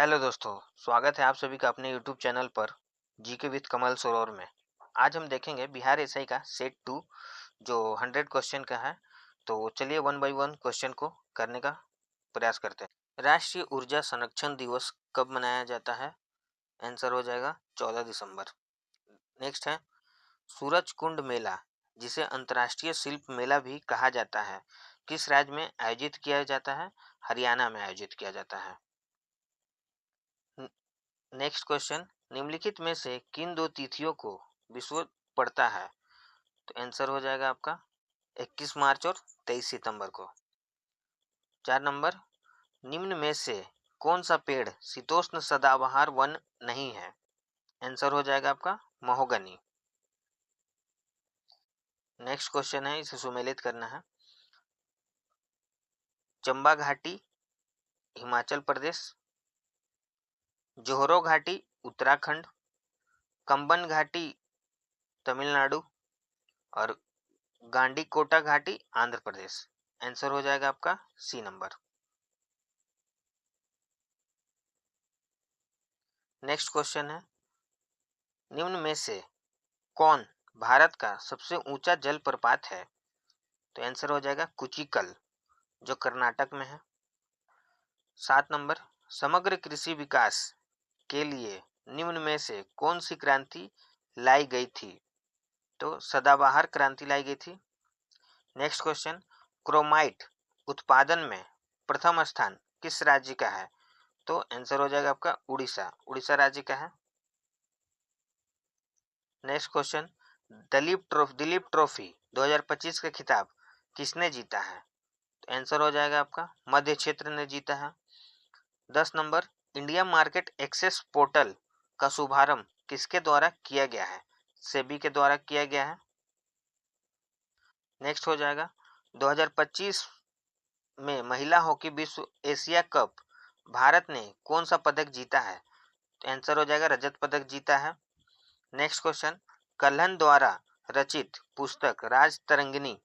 Hello दोस्तों, स्वागत है आप सभी का अपने यूट्यूब चैनल पर जीके विद कमल सरोवर में। आज हम देखेंगे बिहार एसआई का सेट 2 जो 100 क्वेश्चन का है। तो चलिए वन बाय वन क्वेश्चन को करने का प्रयास करते हैं। राष्ट्रीय ऊर्जा संरक्षण दिवस कब मनाया जाता है? आंसर हो जाएगा 14 दिसंबर। नेक्स्ट है सूरज कुंड मेला, जिसे अंतर्राष्ट्रीय शिल्प मेला भी कहा जाता है, किस राज्य में आयोजित किया जाता है? हरियाणा में आयोजित किया जाता है। नेक्स्ट क्वेश्चन, निम्नलिखित में से किन दो तिथियों को विश्व पड़ता है? तो आंसर हो जाएगा आपका 21 मार्च और 23 सितंबर को। 4 नंबर, निम्न में से कौन सा पेड़ शीतोष्ण सदाबहार वन नहीं है? आंसर हो जाएगा आपका महोगनी। नेक्स्ट क्वेश्चन है, इसे सुमेलित करना है। चंबा घाटी हिमाचल प्रदेश, जोहरो घाटी उत्तराखंड, कंबन घाटी तमिलनाडु और गांडीकोटा घाटी आंध्र प्रदेश। आंसर हो जाएगा आपका सी नंबर। नेक्स्ट क्वेश्चन है, निम्न में से कौन भारत का सबसे ऊंचा जलप्रपात है? तो आंसर हो जाएगा कुचिकल, जो कर्नाटक में है। 7 नंबर, समग्र कृषि विकास के लिए निम्न में से कौन सी क्रांति लाई गई थी? तो सदाबहार क्रांति लाई गई थी। नेक्स्ट क्वेश्चन, क्रोमाइट उत्पादन में प्रथम स्थान किस राज्य का है? तो आंसर हो जाएगा आपका उड़ीसा, उड़ीसा राज्य का है। नेक्स्ट क्वेश्चन, दिलीप ट्रॉफी 2025 का खिताब किसने जीता है? तो आंसर हो जाएगा आपका मध्य क्षेत्र ने जीता है। 10 number, India market access portal का शुभारंभ किसके द्वारा किया गया है? सेबी के द्वारा किया गया है। नेक्स्ट हो जाएगा 2025 में महिला हॉकी विश्व एशिया कप भारत ने कौन सा पदक जीता है? तो आंसर हो जाएगा रजत पदक जीता है। नेक्स्ट क्वेश्चन, कल्हन द्वारा रचित पुस्तक राज तरंगिणी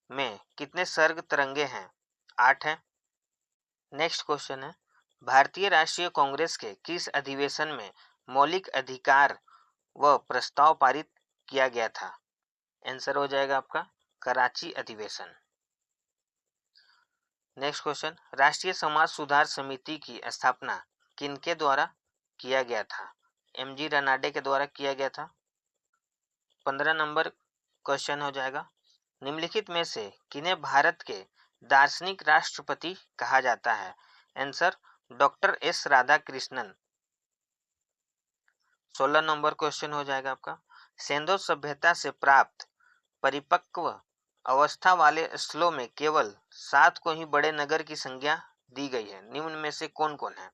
में कितने सर्ग तरंगे हैं? 8 है। नेक्स्ट क्वेश्चन है, भारतीय राष्ट्रीय कांग्रेस के किस अधिवेशन में मौलिक अधिकार व प्रस्ताव पारित किया गया था? आंसर हो जाएगा आपका कराची अधिवेशन। नेक्स्ट क्वेश्चन, राष्ट्रीय समाज सुधार समिति की स्थापना किनके द्वारा किया गया था? एमजी रनाडे के द्वारा किया गया था। 15 नंबर क्वेश्चन हो जाएगा, निम्नलिखित में से किन्हें भारत के दार्शनिक राष्ट्रपति कहा जाता है? Answer doctor S Radhakrishnan. 16 number question हो जाएगा आपका, सिंधु सभ्यता से प्राप्त परिपक्व अवस्था वाले स्थलों में केवल 7 को ही बड़े नगर की संज्ञा दी गई है, निम्न में से कौन कौन है?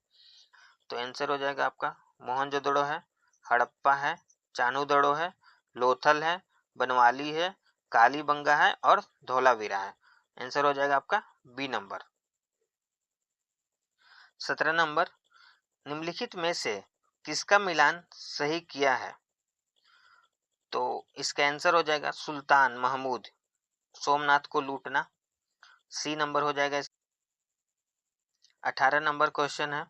तो आंसर हो जाएगा आपका मोहनजोदड़ो है, हड़प्पा है, चानूदड़ो है, लोथल है, बनवाली है, कालीबंगा है और धौलावीरा है। आंसर हो जाएगा आपका बी नंबर। 17 नंबर, निम्नलिखित में से किसका मिलान सही किया है? तो इसका आंसर हो जाएगा सुल्तान महमूद सोमनाथ को लूटना। सी नंबर हो जाएगा। 18 नंबर क्वेश्चन है,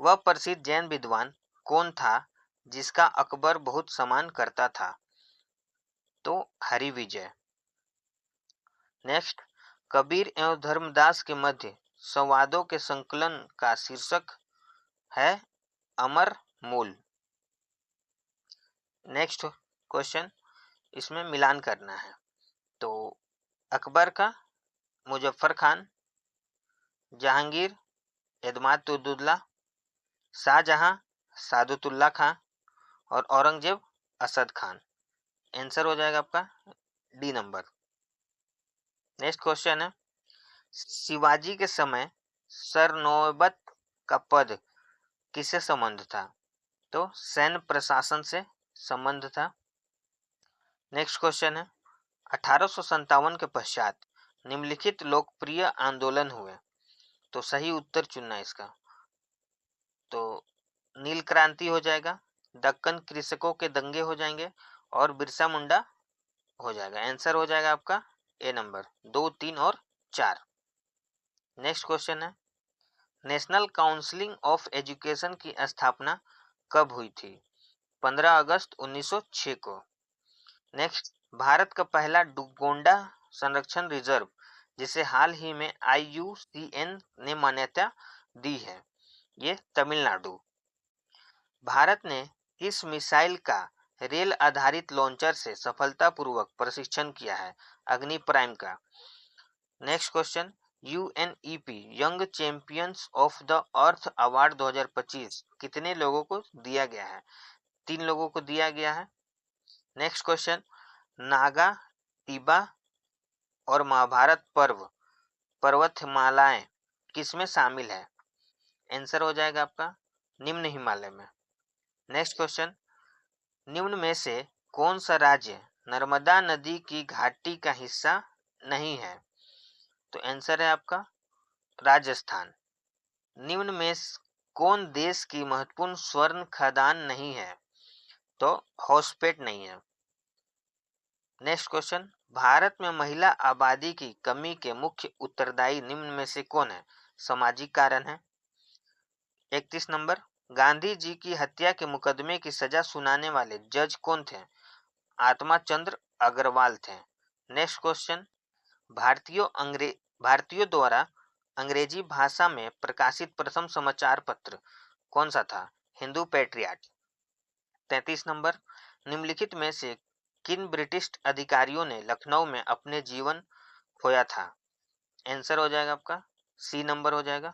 वह प्रसिद्ध जैन विद्वान कौन था जिसका अकबर बहुत सम्मान करता था? तो हरि विजय। नेक्स्ट, कबीर एवं धर्मदास के मध्य संवादों के संकलन का शीर्षक है अमर मूल। नेक्स्ट क्वेश्चन, इसमें मिलान करना है। तो अकबर का मुजफ्फर खान, जहांगीर एतमादुद्दौला, शाहजहां सादुतुल्ला खां और औरंगजेब असद खान। आंसर हो जाएगा आपका डी नंबर। नेक्स्ट क्वेश्चन है, शिवाजी के समय सरनोबत का पद किससे संबंध था? तो सैन्य प्रशासन से संबंध था। नेक्स्ट क्वेश्चन है, 1857 के पश्चात निम्नलिखित लोकप्रिय आंदोलन हुए। तो सही उत्तर चुनना है इसका। तो नील क्रांति हो जाएगा, दक्कन कृषकों के दंगे हो जाएंगे और बिरसा मुंडा हो जाएगा। आंसर हो जाएगा आपका ए नंबर 2, 3 और 4। नेक्स्ट क्वेश्चन है, नेशनल काउंसिलिंग ऑफ एजुकेशन की स्थापना कब हुई थी? 15 अगस्त 1906 को। नेक्स्ट, भारत का पहला गोंडा संरक्षण रिजर्व जिसे हाल ही में IUCN ने मान्यता दी है, ये तमिलनाडु। भारत ने किस मिसाइल का रेल आधारित लॉन्चर से सफलतापूर्वक परीक्षण किया है? अग्नि प्राइम का। Next question, UNEP young champions of the earth award 2025 कितने लोगों को दिया गया है? 3 लोगों को दिया गया है। नेक्स्ट क्वेश्चन, नागा, तिबा और महाभारत पर्वतमालाएं किसमें शामिल है? आंसर हो जाएगा आपका निम्न हिमालय में। नेक्स्ट क्वेश्चन, निम्न में से कौन सा राज्य नर्मदा नदी की घाटी का हिस्सा नहीं है? तो आंसर है आपका राजस्थान। निम्न में कौन देश की महत्वपूर्ण स्वर्ण खदान नहीं है? तो हॉस्पेट नहीं है। नेक्स्ट क्वेश्चन, भारत में महिला आबादी की कमी के मुख्य उत्तरदायी निम्न में से कौन है? सामाजिक कारण है। 31 नंबर, गांधी जी की हत्या के मुकदमे की सजा सुनाने वाले जज कौन थे? आत्मा चंद्र अग्रवाल थे। नेक्स्ट क्वेश्चन, भारतीयों द्वारा अंग्रेजी भाषा में प्रकाशित प्रथम समाचार पत्र कौन सा था? हिंदू पैट्रियट। 33 नंबर, निम्नलिखित में से किन ब्रिटिश अधिकारियों ने लखनऊ में अपने जीवन खोया था? आंसर हो जाएगा आपका सी नंबर हो जाएगा,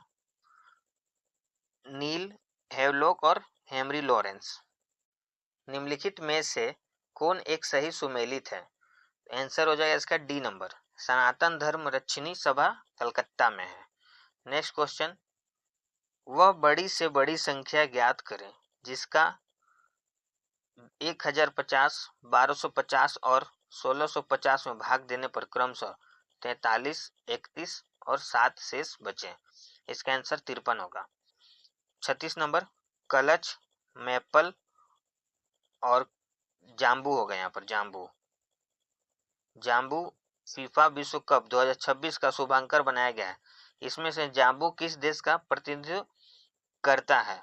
नील हेवलॉक और हेनरी लॉरेंस। निम्नलिखित में से कौन एक सही सुमेलित है? आंसर हो जाएगा इसका डी नंबर, सनातन धर्म रक्षिणी सभा कलकत्ता में है। नेक्स्ट क्वेश्चन, वह बड़ी से बड़ी संख्या ज्ञात करें जिसका 1050, 1250 और 1650 में भाग देने पर क्रमशः 43, 31 और 7 शेष बचे। इसका आंसर 53 होगा। 36 नंबर, कलच, मैपल और जाम्बू हो गया यहाँ पर जाम्बू फीफा विश्व कप 2026 का शुभांकर बनाया गया है। इसमें से जाम्बू किस देश का प्रतिनिधित्व करता है?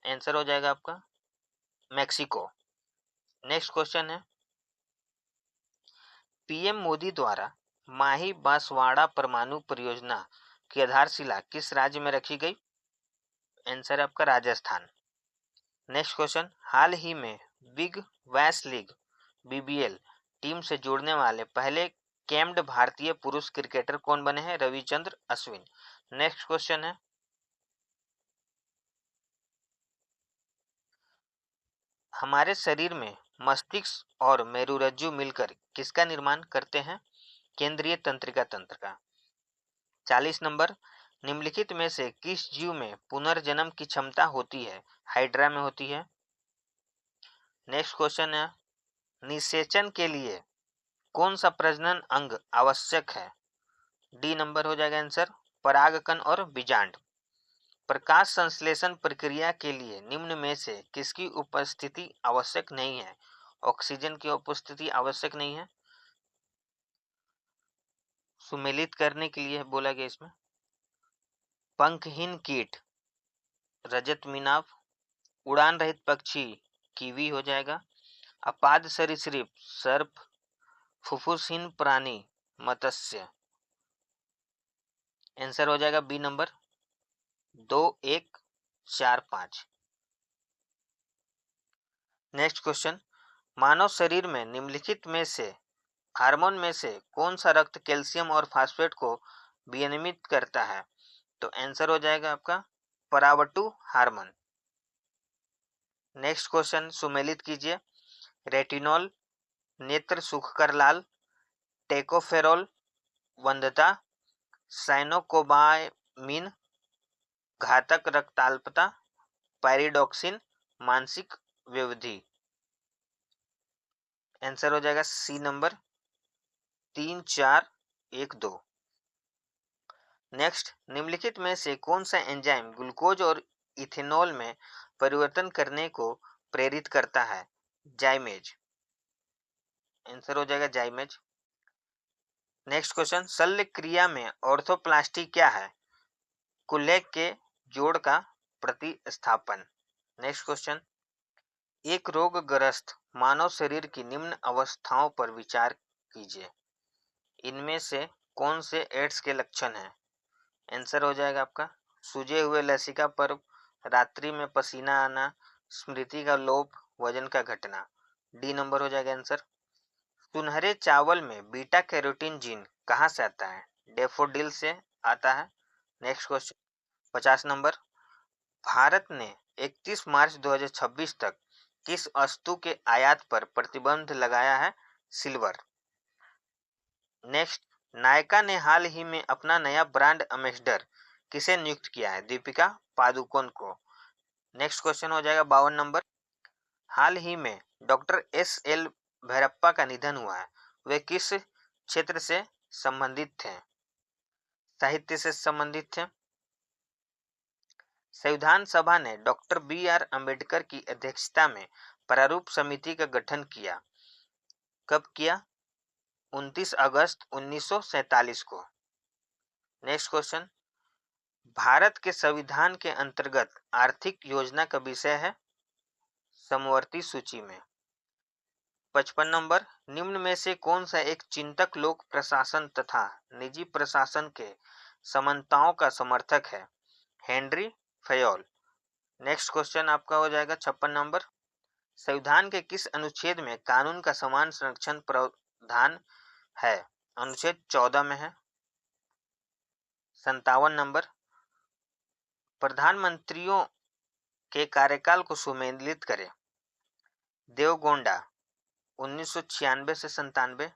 आंसर हो जाएगा आपका मैक्सिको। नेक्स्ट क्वेश्चन है, पीएम मोदी द्वारा माही बांसवाड़ा परमाणु परियोजना की आधारशिला किस राज्य में रखी गई? आंसर है आपका राजस्थान। नेक्स्ट क्वेश्चन, हाल ही में big bash league BBL team से जुड़ने वाले पहले कैम्ड भारतीय पुरुष क्रिकेटर कौन बने हैं? रविचंद्र अश्विन। नेक्स्ट क्वेश्चन है, हमारे शरीर में मस्तिष्क और मेरुरज्जु मिलकर किसका निर्माण करते हैं? केंद्रीय तंत्रिका तंत्र का। 40 नंबर, निम्नलिखित में से किस जीव में पुनर्जन्म की क्षमता होती है? हाइड्रा में होती है। नेक्स्ट क्वेश्चन है, निषेचन के लिए कौन सा प्रजनन अंग आवश्यक है? डी नंबर हो जाएगा आंसर, परागकण और बीजांड। प्रकाश संश्लेषण प्रक्रिया के लिए निम्न में से किसकी उपस्थिति आवश्यक नहीं है? ऑक्सीजन की उपस्थिति आवश्यक नहीं है। सुमेलित करने के लिए बोला गया इसमें, पंखहीन कीट रजत मीनाव, उड़ान रहित पक्षी कीवी हो जाएगा, अपाद सरीसृप सर्प, फुफ्फुसहीन प्राणी मत्स्य। आंसर हो जाएगा बी नंबर 2, 1, 4, 5। नेक्स्ट क्वेश्चन, मानव शरीर में निम्नलिखित में से हार्मोन में से कौन सा रक्त कैल्शियम और फास्फेट को विनियमित करता है? तो आंसर हो जाएगा आपका परावटु हार्मोन। नेक्स्ट क्वेश्चन सुमेलित कीजिए, रेटिनॉल, नेत्र सुखकर लाल, टेकोफेरोल, वंध्यता, साइनोकोबामिन, घातक रक्ताल्पता, पैरिडॉक्सिन, मानसिक व्यवधि। आंसर हो जाएगा सी नंबर 3, 4, 1, 2। नेक्स्ट, निम्नलिखित में से कौन सा एंजाइम ग्लूकोज और इथेनॉल में परिवर्तन करने को प्रेरित करता है? जाइमेज। आंसर हो जाएगा जाइमेज। नेक्स्ट क्वेश्चन, शल्य क्रिया में ऑर्थोप्लास्टी क्या है? कुल्ले के जोड़ का प्रतिस्थापन। नेक्स्ट क्वेश्चन, एक रोगग्रस्त मानव शरीर की निम्न अवस्थाओं पर विचार कीजिए, इनमें से कौन से एड्स के लक्षण हैं? आंसर हो जाएगा आपका सूजे हुए लसिका पर, रात्रि में पसीना आना, स्मृति का लोप, वजन का घटना। डी नंबर हो जाएगा आंसर। सुनहरे चावल में बीटा कैरोटीन जीन कहाँ से आता है? डेफोडिल से आता है। नेक्स्ट क्वेश्चन 50 नंबर, भारत ने 31 मार्च 2026 तक किस वस्तु के आयात पर प्रतिबंध लगाया है? सिल्वर। नेक्स्ट, नायका ने हाल ही में अपना नया ब्रांड एम्बेसडर किसे नियुक्त किया है? दीपिका पादुकोण को। नेक्स्ट क्वेश्चन हो जाएगा 52 नंबर, हाल ही में डॉक्टर एस.एल. भैरप्पा का निधन हुआ है, वे किस क्षेत्र से संबंधित थे? साहित्य से संबंधित थे। संविधान सभा ने डॉक्टर बी.आर. अम्बेडकर की अध्यक्षता में प्रारूप समिति का गठन किया, कब किया? 29 अगस्त 1947 को। नेक्स्ट क्वेश्चन, भारत के संविधान के अंतर्गत आर्थिक योजना का विषय है? समवर्ती सूची में। 55 नंबर, निम्न में से कौन सा एक चिंतक लोक प्रशासन तथा निजी प्रशासन के समानताओं का समर्थक है? Henry Fayol. नेक्स्ट क्वेश्चन आपका हो जाएगा 56 नंबर, संविधान के किस अनुच्छेद में कानून का समान संरक्षण प्रावधान है? अनुच्छेद 14 में है। 57 नंबर, प्रधानमंत्रियों के कार्यकाल को सुमेलित करें। देवगौड़ा 1996 से 97,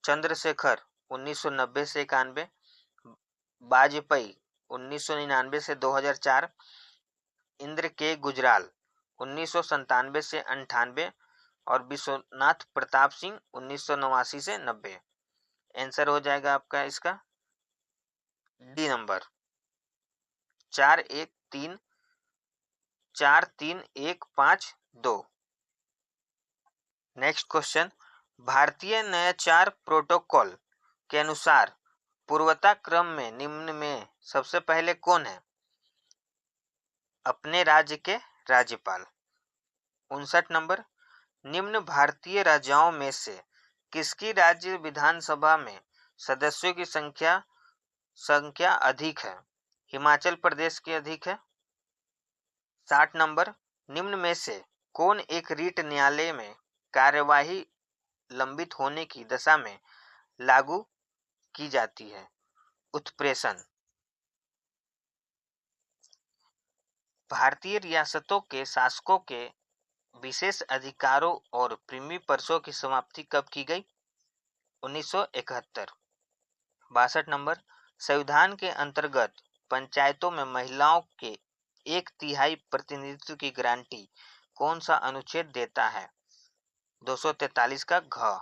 चंद्रशेखर 1990 से 91, वाजपेयी 1999 से 2004, इंद्र के गुजराल 1997 से 98 और विश्वनाथ प्रताप सिंह 1989 से 90। आंसर हो जाएगा आपका इसका डी नंबर 41343152। नेक्स्ट क्वेश्चन, भारतीय नयाचार प्रोटोकॉल के अनुसार पूर्वता क्रम में निम्न में सबसे पहले कौन है? अपने राज्य के राज्यपाल। 59 नंबर, निम्न भारतीय राज्यों में से किसकी राज्य विधानसभा में सदस्यों की संख्या अधिक है? हिमाचल प्रदेश की अधिक है। 60 नंबर, निम्न में से कौन एक रीट न्यायालय में कार्यवाही लंबित होने की दशा में लागू की जाती है? उत्प्रेषण। भारतीय रियासतों के शासकों के विशेष अधिकारों और प्रीमी पर्सों की समाप्ति कब की गई? 1971। 62 नंबर, संविधान के अंतर्गत पंचायतों में महिलाओं के 1/3 प्रतिनिधित्व की गारंटी कौन सा अनुच्छेद देता है? 243 का घ।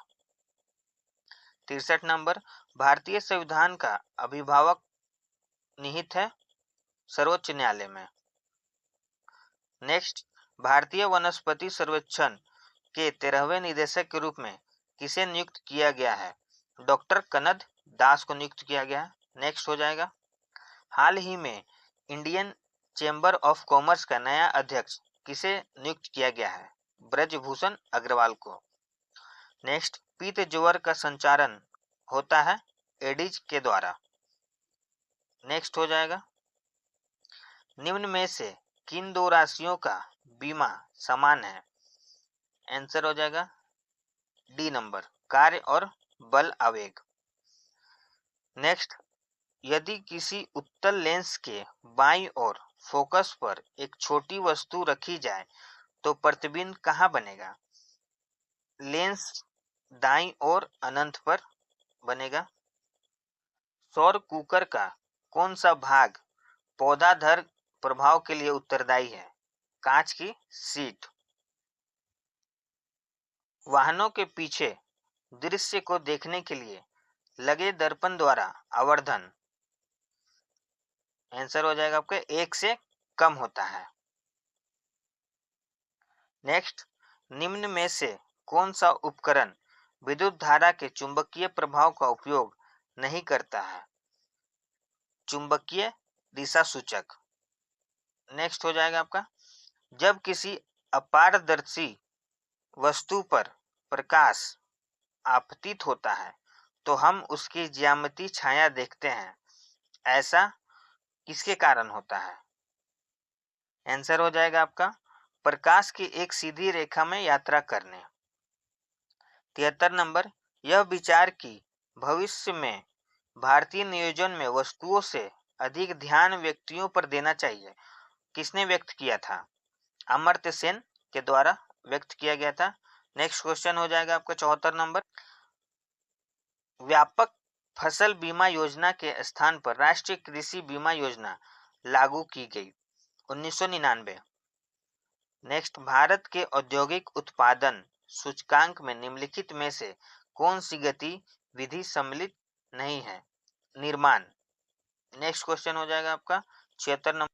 63 नंबर, भारतीय संविधान का अभिभावक निहित है? सर्वोच्च न्यायालय में। नेक्स्ट, भारतीय वनस्पति सर्वेक्षण के 13वें निदेशक के रूप में किसे नियुक्त किया गया है? डॉक्टर कनद दास को नियुक्त किया गया है। नेक्स्ट हो जाएगा, हाल ही में इंडियन चेंबर ऑफ कॉमर्स का नया अध्यक्ष किसे नियुक्त किया गया है? ब्रजभूषण अग्रवाल को। नेक्स्ट, पीत ज्वर का संचारण होता है एडिज के द्वारा। नेक्स्ट हो जाएगा, निम्न में से किन दो राशियों का बीमा समान है? आंसर हो जाएगा डी नंबर, कार्य और बल आवेग। नेक्स्ट, यदि किसी उत्तल लेंस के बाईं ओर फोकस पर एक छोटी वस्तु रखी जाए तो प्रतिबिंब कहाँ बनेगा? लेंस दाईं ओर अनंत पर बनेगा। सौर कुकर का कौन सा भाग पौधाधर प्रभाव के लिए उत्तरदायी है? कांच की सीट। वाहनों के पीछे दृश्य को देखने के लिए लगे दर्पण द्वारा आवर्धन, आंसर हो जाएगा आपका 1 से कम होता है। नेक्स्ट, निम्न में से कौन सा उपकरण विद्युत धारा के चुंबकीय प्रभाव का उपयोग नहीं करता है? चुंबकीय दिशा सूचक। नेक्स्ट हो जाएगा आपका, जब किसी अपारदर्शी वस्तु पर प्रकाश आपतित होता है तो हम उसकी ज्यामिति छाया देखते हैं, ऐसा किसके कारण होता है? आंसर हो जाएगा आपका, प्रकाश की एक सीधी रेखा में यात्रा करने। 73 नंबर, यह विचार कि भविष्य में भारतीय नियोजन में वस्तुओं से अधिक ध्यान व्यक्तियों पर देना चाहिए, किसने व्यक्त किया था? अमर्त्य सेन के द्वारा व्यक्त किया गया था। नेक्स्ट क्वेश्चन हो जाएगा आपका 74 नंबर, व्यापक फसल बीमा योजना के स्थान पर राष्ट्रीय कृषि बीमा योजना लागू की गई 1999। नेक्स्ट, भारत के औद्योगिक उत्पादन सूचकांक में निम्नलिखित में से कौन सी गतिविधि सम्मिलित नहीं है? निर्माण। नेक्स्ट क्वेश्चन हो जाएगा आपका 76 नंबर,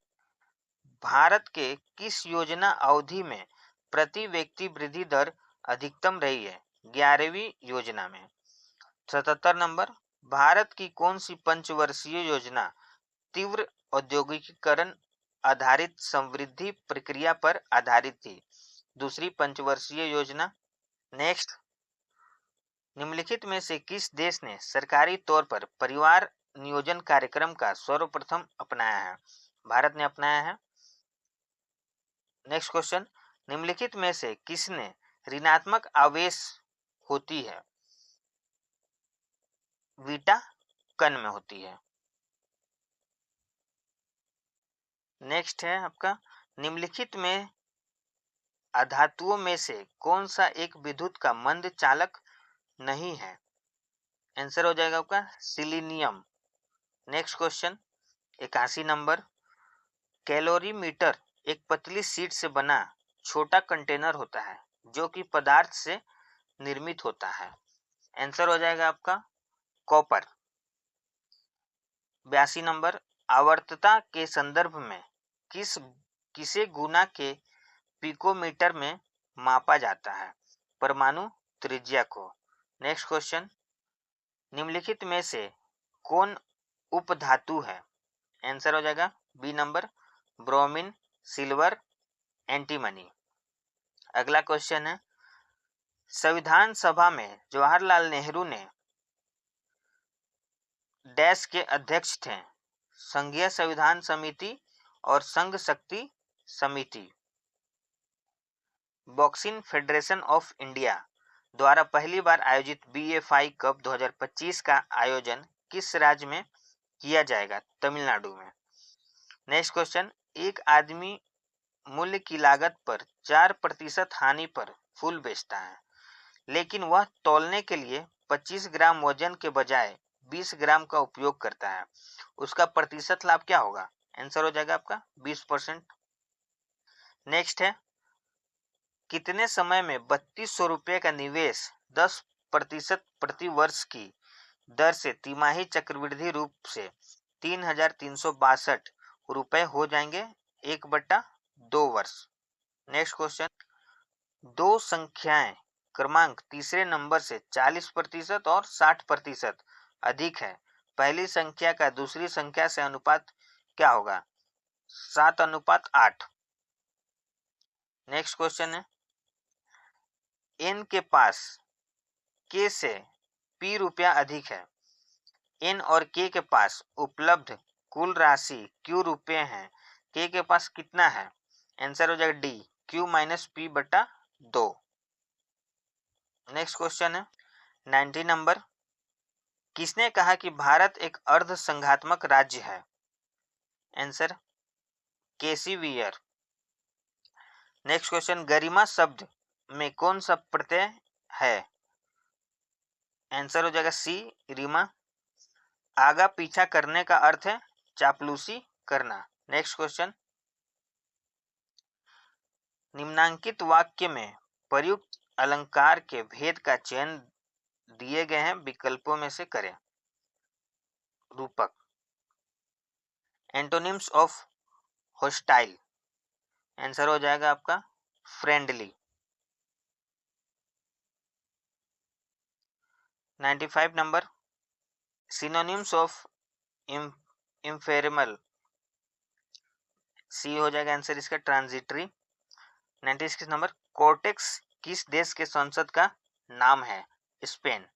भारत के किस योजना अवधि में प्रति व्यक्ति वृद्धि दर अधिकतम रही है? 11वीं योजना में। 77 नंबर, भारत की कौन सी पंचवर्षीय योजना तीव्र औद्योगिकीकरण आधारित समृद्धि प्रक्रिया पर आधारित थी? दूसरी पंचवर्षीय योजना। नेक्स्ट, निम्नलिखित में से किस देश ने सरकारी तौर पर परिवार नियोजन कार्यक्रम का सर्वप्रथम अपनाया है? भारत ने अपनाया है। नेक्स्ट क्वेश्चन, निम्नलिखित में से किसने ऋणात्मक आवेश होती है बीटा कण में होती है? नेक्स्ट है आपका, निम्नलिखित में अधातुओं में से कौन सा एक विद्युत का मंद चालक नहीं है? आंसर हो जाएगा आपका selenium. Next question 81 number, calorimeter एक पतली शीट से बना छोटा कंटेनर होता है जो कि पदार्थ से निर्मित होता है। आंसर हो जाएगा आपका कॉपर। 82 नंबर, आवर्तता के संदर्भ में किसे गुना के पिकोमीटर में मापा जाता है? परमाणु त्रिज्या को। नेक्स्ट क्वेश्चन, निम्नलिखित में से कौन उपधातु है? आंसर हो जाएगा B number, bromine, silver, antimony. अगला क्वेश्चन है, संविधान सभा में जवाहरलाल नेहरू ने डैश के अध्यक्ष थे? संघीय संविधान समिति और संघ शक्ति समिति। बॉक्सिंग फेडरेशन ऑफ इंडिया द्वारा पहली बार आयोजित BFI कप 2025 का आयोजन किस राज्य में किया जाएगा? तमिलनाडु में। नेक्स्ट क्वेश्चन, एक आदमी मूल्य की लागत पर 4% हानि पर फूल बेचता है, लेकिन वह तौलने के लिए 25 ग्राम वजन के बजाय 20 ग्राम का उपयोग करता है, उसका प्रतिशत लाभ क्या होगा? आंसर हो जाएगा आपका 20%। नेक्स्ट है, कितने समय में 3200 रुपये का निवेश 10% प्रति वर्ष की दर से तिमाही चक्रवृद्धि रूप से 3362 रुपए हो जाएंगे 1/2 वर्ष। नेक्स्ट क्वेश्चन, दो संख्याएं क्रमांक तीसरे नंबर से 40% और 60% अधिक है, पहली संख्या का दूसरी संख्या से अनुपात क्या होगा? 7:8। नेक्स्ट क्वेश्चन है, एन के पास के से पी रुपया अधिक है, एन और के के पास उपलब्ध कुल राशि क्यू रुपये है, के पास कितना है? आंसर हो जाएगा डी, Q-P/2। नेक्स्ट क्वेश्चन है 90 नंबर, किसने कहा कि भारत एक अर्ध संघात्मक राज्य है? आंसर केसी वियर। नेक्स्ट क्वेश्चन, गरिमा शब्द में कौन सा प्रत्यय है? आंसर हो जाएगा सी, रीमा। आगा पीछा करने का अर्थ है चापलूसी करना। नेक्स्ट क्वेश्चन, निम्नांकित वाक्य में प्रयुक्त अलंकार के भेद का चयन दिए गए हैं विकल्पों में से करें। रूपक। एंटोनिम्स ऑफ होस्टाइल, आंसर हो जाएगा आपका फ्रेंडली। 95 नंबर, सिनोनिम्स ऑफ इम्फेरेबल, सी हो जाएगा आंसर इसका, ट्रांजिटरी। 96 नंबर, कोर्टेक्स किस देश के संसद का नाम है? स्पेन।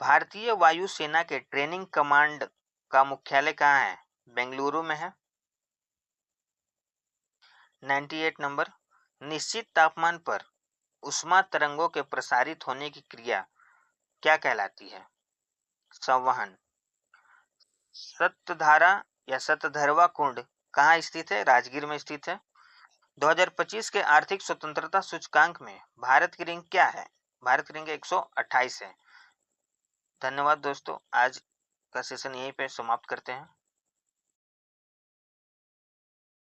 भारतीय वायुसेना के ट्रेनिंग कमांड का मुख्यालय कहाँ है? बेंगलुरु में है। 98 नंबर, निश्चित तापमान पर उष्मा तरंगों के प्रसारित होने की क्रिया क्या कहलाती है? संवहन। सत्तधारा या सतधरवा कुंड कहाँ स्थित है? राजगीर में स्थित है। 2025 के आर्थिक स्वतंत्रता सूचकांक में भारत की रैंक क्या है? भारत की रैंक 128 है। धन्यवाद दोस्तों, आज का सेशन यहीं पे समाप्त करते हैं।